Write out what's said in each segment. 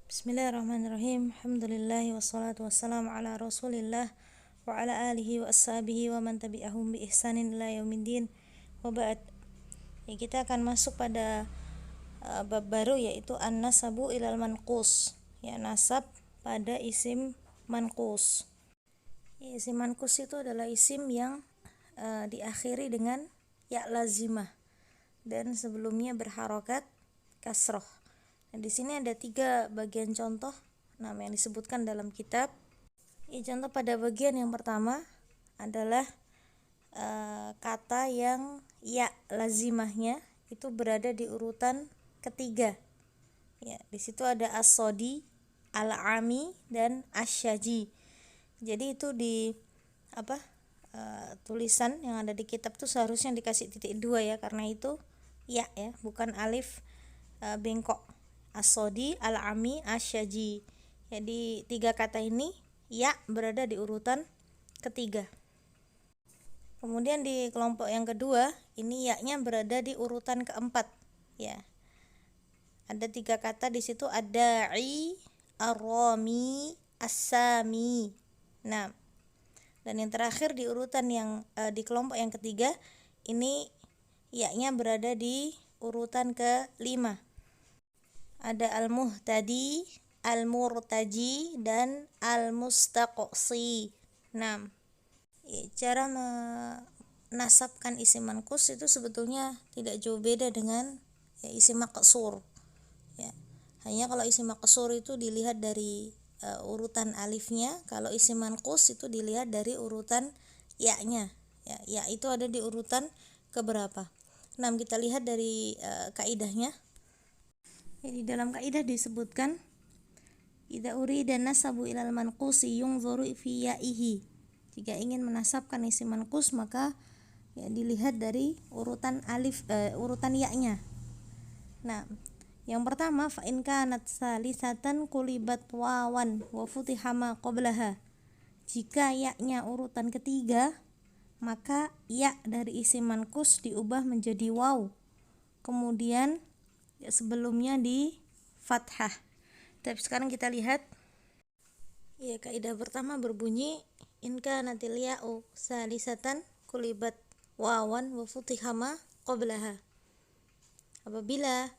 Bismillahirrahmanirrahim. Alhamdulillahi wassalatu wassalamu ala rasulillah wa ala alihi wa ashabihi wa man tabi'ahum bi ihsanin ila yaumiddin wa ba'd. Kita akan masuk pada bab baru, yaitu an-nasabu ilal manqus, nasab pada isim manqus. Isim manqus itu adalah isim yang diakhiri dengan ya lazimah dan sebelumnya berharokat kasroh. Di sini ada 3 bagian contoh yang disebutkan dalam kitab. Contoh pada bagian yang pertama adalah kata yang ya lazimahnya itu berada di urutan ketiga. Di situ ada as-sodi, al-ami, dan asyaji. Jadi itu di tulisan yang ada di kitab tuh seharusnya dikasih titik 2 karena itu ya, bukan alif bengkok. As-sodi, al-ami, asyaji. Jadi 3 kata ini ya berada di urutan ketiga. Kemudian di kelompok yang kedua, ini ya-nya berada di urutan keempat. Ada 3 kata di situ, ad-da'i, ar-rami, as-sami. Nah, dan yang terakhir di urutan yang di kelompok yang ketiga, ini ya-nya berada di urutan ke-5. Ada al-muhtadi, al-murtaji, dan al-mustaqsi. Nah, cara menasabkan isim manqus itu sebetulnya tidak jauh beda dengan isim maqsur. Hanya kalau isim maqsur itu dilihat dari urutan alifnya, kalau isim manqus itu dilihat dari urutan ya-nya. Ya itu ada di urutan keberapa. Nah, kita lihat dari kaidahnya. Di dalam kaidah disebutkan idza urida nasabu ilal manqusi yunzuru fi ya'ihi. Jika ingin menasabkan isim manqus maka dilihat dari urutan urutan ya-nya. Nah, yang pertama fa in kanat salisatan qulibat wawan wa futiha ma qablaha. Jika ya-nya urutan ketiga, maka ya dari isim manqus diubah menjadi waw. Kemudian sebelumnya di fathah. Tapi sekarang kita lihat kaidah pertama berbunyi in kanatil ya'u salisatan kulibat wawan wa futiha ma qablaha. Apabila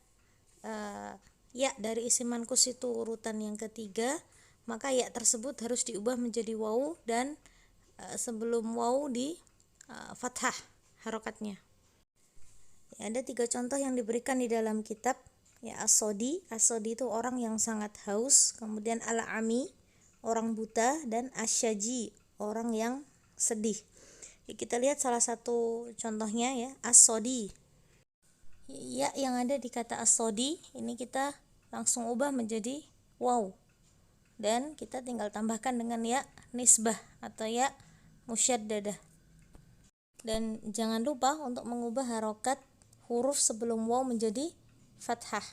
ya dari isim manqus itu urutan yang ketiga, maka ya tersebut harus diubah menjadi waw dan sebelum waw di fathah harokatnya. Ada 3 contoh yang diberikan di dalam kitab. As-sodi itu orang yang sangat haus, kemudian al-ami orang buta, dan asyaji orang yang sedih. Kita lihat salah satu contohnya as-sodi. Ya yang ada di kata as-sodi ini kita langsung ubah menjadi waw dan kita tinggal tambahkan dengan ya nisbah atau ya musyaddadah. Dan jangan lupa untuk mengubah harokat huruf sebelum waw menjadi fathah,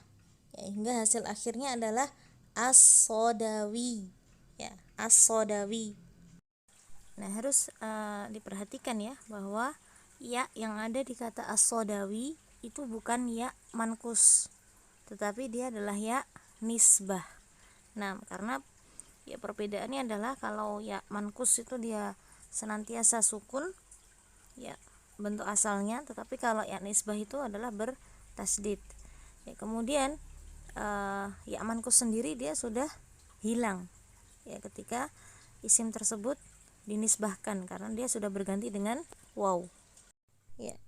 hingga hasil akhirnya adalah as-sodawi. As-sodawi. Nah, harus diperhatikan bahwa ya yang ada di kata as-sodawi itu bukan ya manqus, tetapi dia adalah ya nisbah. Nah, karena perbedaannya adalah kalau ya manqus itu dia senantiasa sukun bentuk asalnya, tetapi kalau ya nisbah itu adalah bertasdid. Kemudian ya manqus sendiri dia sudah hilang ketika isim tersebut dinisbahkan karena dia sudah berganti dengan waw.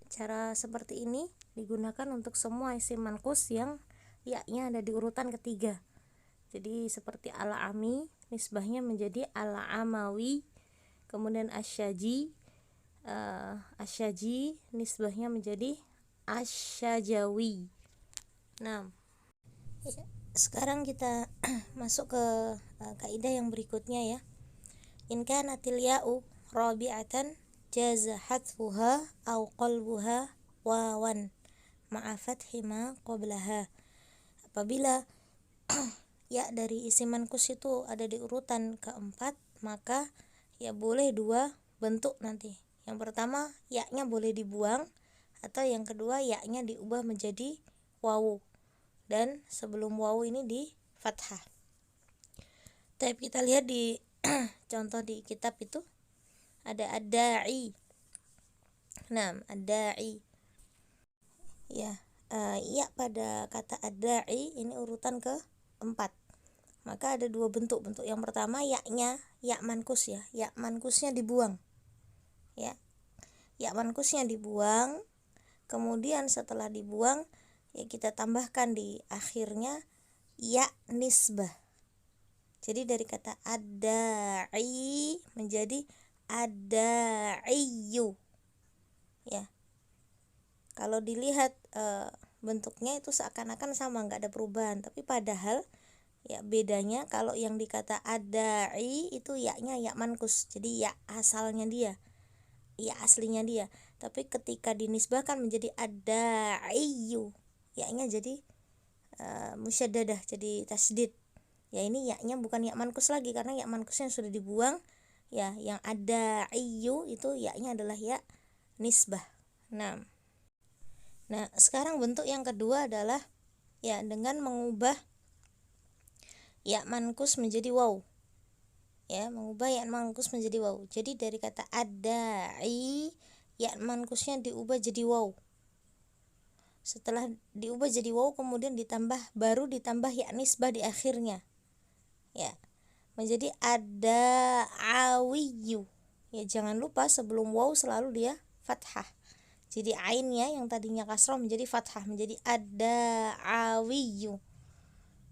Cara seperti ini digunakan untuk semua isim manqus yang ya-nya ada di urutan ketiga. Jadi seperti al-ami nisbahnya menjadi al-amawi, kemudian asyaji nisbahnya menjadi asyajawi. Nah, sekarang kita masuk ke kaidah yang berikutnya in kanatil ya'u rabi'atan jaza hadfuha au qalbuha wawan ma'a fathi ma qablaha. Apabila ya dari isim manqus itu ada di urutan keempat, maka boleh 2 bentuk nanti. Yang pertama ya-nya boleh dibuang, atau yang kedua ya-nya diubah menjadi wawu dan sebelum wawu ini di fathah. Tapi kita lihat di contoh di kitab itu ada ad-da'i. Nah, ad-da'i. Ya, ya pada kata ad-da'i ini urutan ke-4. Maka ada dua bentuk. Bentuk yang pertama yaknya ya mankus ya. Ya mankusnya dibuang. Ya. Ya mankusnya dibuang. Kemudian setelah dibuang ya kita tambahkan di akhirnya ya nisbah. Jadi dari kata ad-da'i menjadi ad-da'iyu. Ya. Kalau dilihat bentuknya itu seakan-akan sama, nggak ada perubahan, tapi padahal ya bedanya kalau yang dikata ad-da'i itu yaknya ya mankus, jadi ya asalnya dia, ya aslinya dia. Tapi ketika dinisbahkan menjadi ad-da'iyu, yaknya jadi musyaddadah, jadi tasdid. Ya ini yaknya bukan ya mankus lagi karena ya mankusnya sudah dibuang. Ya, yang ad-da'iyu itu yaknya adalah ya nisbah. Nah, sekarang bentuk yang kedua adalah ya dengan mengubah ya mankus menjadi waw. Ya, mengubah ya mankus menjadi waw. Jadi dari kata ad-da'i ya mankusnya diubah jadi waw. Setelah diubah jadi waw kemudian baru ditambah ya nisbah di akhirnya. Ya, menjadi ad-da'awiyyu. Ya, jangan lupa sebelum waw selalu dia fathah. Jadi ainnya yang tadinya kasrah menjadi fathah, menjadi ad-da'awiyyu.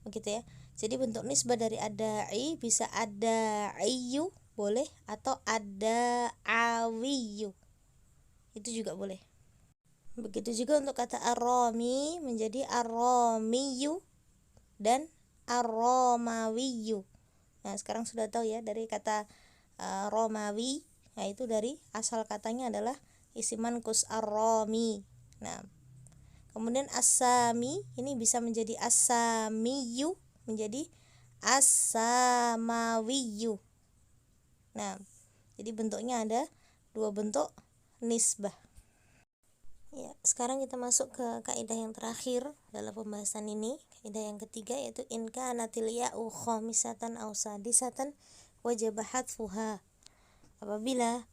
Begitu ya. Jadi bentuk nisbah dari ad-da'i bisa ad-da'iyyu boleh atau ad-da'awiyyu. Itu juga boleh. Begitu juga untuk kata ar-rami menjadi ar-ramiyyu dan ar-ramawiyyu. Nah, sekarang sudah tahu ya dari kata romawi, yaitu dari asal katanya adalah isim mankus ar-rami. Nah, kemudian as-sami ini bisa menjadi as-samiyyu menjadi as-samawiyyu. Nah, jadi bentuknya ada dua bentuk nisbah. Ya, sekarang kita masuk ke kaidah yang terakhir dalam pembahasan ini, kaidah yang ketiga, yaitu in kanatil ya'u khamisatan aw sadisatan wajib hadfuha. Apabila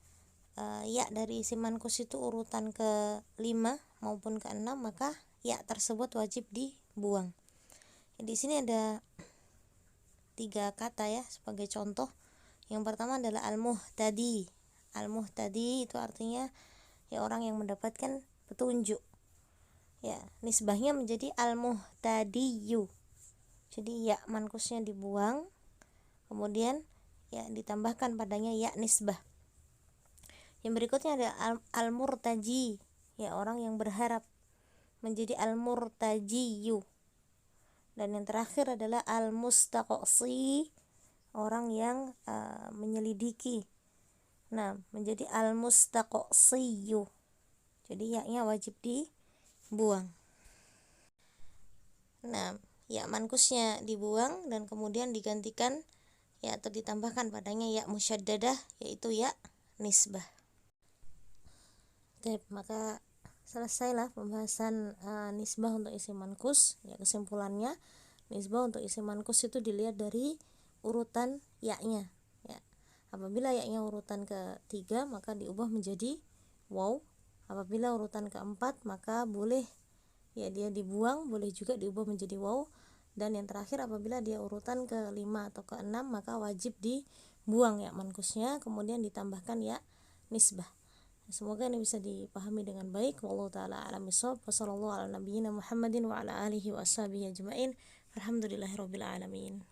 ya dari isim mankus itu urutan ke-5 maupun ke-6, maka ya tersebut wajib dibuang. Di sini ada 3 kata ya sebagai contoh. Yang pertama adalah al-muhtadi. Al-muhtadi itu artinya ya orang yang mendapatkan petunjuk. Ya, nisbahnya menjadi al-muhtadiyu. Jadi ya mankusnya dibuang, kemudian ya ditambahkan padanya ya nisbah. Yang berikutnya ada al-murtaji, ya orang yang berharap, menjadi al-murtajiyu. Dan yang terakhir adalah al-mustaqsi, orang yang menyelidiki. Nah, menjadi al-mustaqsiyu. Jadi ya-nya wajib dibuang. Nah, ya mankusnya dibuang dan kemudian digantikan ya atau ditambahkan padanya ya musyaddadah, yaitu ya nisbah. Oke, maka selesailah pembahasan nisbah untuk isim mankus. Ya, kesimpulannya nisbah untuk isim mankus itu dilihat dari urutan ya-nya. Ya. Apabila ya-nya urutan ke-3 maka diubah menjadi waw. Apabila urutan ke-4 maka boleh ya dia dibuang, boleh juga diubah menjadi waw. Dan yang terakhir apabila dia urutan ke-5 atau ke-6 maka wajib dibuang ya mankusnya, kemudian ditambahkan ya nisbah. Semoga ini bisa dipahami dengan baik. Wallahu taala a'lam bishawab. Wassallallahu ala nabiyyina Muhammadin wa ala alihi wa ashabihi ajmain. Alhamdulillahirabbil alamin.